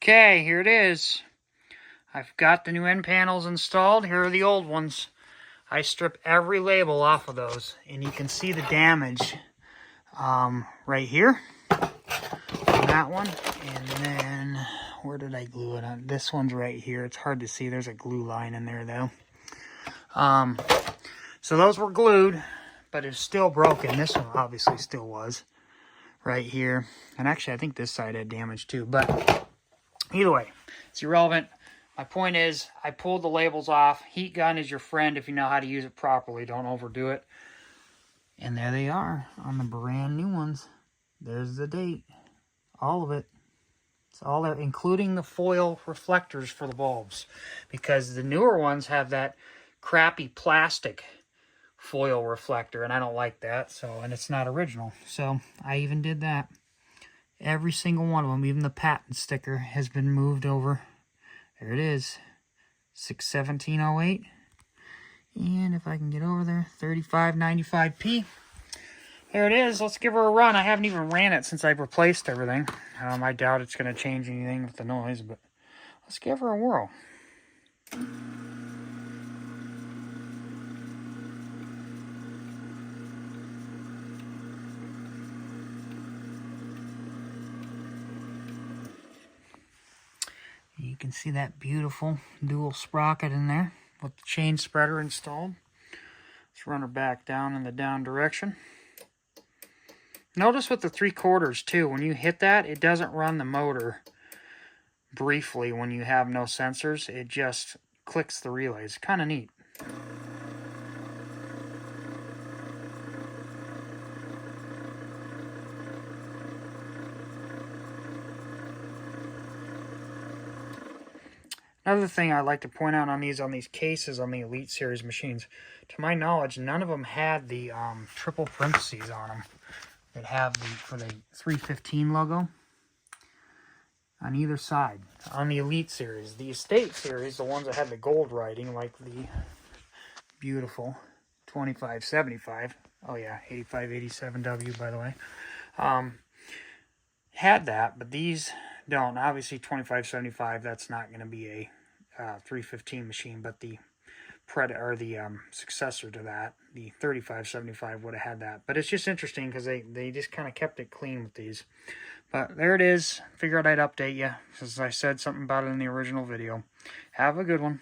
Okay, here it is. I've got the new end panels installed. Here are the old ones. I strip every label off of those, and you can see the damage right here on that one. And then, where did I glue it on? This one's right here. It's hard to see. There's a glue line in there, though. So those were glued, but it's still broken. This one obviously still was right here. And actually, I think this side had damage too. But either way, it's irrelevant. My point is, I pulled the labels off. Heat gun is your friend if you know how to use it properly. Don't overdo it. And there they are on the brand new ones. There's the date. All of it. It's all there, including the foil reflectors for the bulbs. Because the newer ones have that crappy plastic foil reflector, and I don't like that. So, and it's not original. So, I even did that. Every single one of them, even the patent sticker, has been moved over. There it is, 61708. And if I can get over there, 3595p. There it is. Let's give her a run. I haven't even ran it since I've replaced everything. I doubt it's going to change anything with the noise, but let's give her a whirl. You can see that beautiful dual sprocket in there with the chain spreader installed. Let's run her back down in the down direction. Notice with the 3/4 too, when you hit that, it doesn't run the motor briefly when you have no sensors. It just clicks the relays. Kind of neat. Another thing I'd like to point out on these cases on the Elite Series machines, to my knowledge, none of them had the triple parentheses on them that have for the 315 logo on either side. On the Elite Series, the Estate Series, the ones that had the gold writing, like the beautiful 2575, oh yeah, 8587W by the way, had that, but these don't. Obviously 2575, that's not going to be a 315 machine, but the successor to that, the 3575, would have had that. But it's just interesting because they just kind of kept it clean with these. But there it is. Figured I'd update you, since I said something about it in the original video. Have a good one.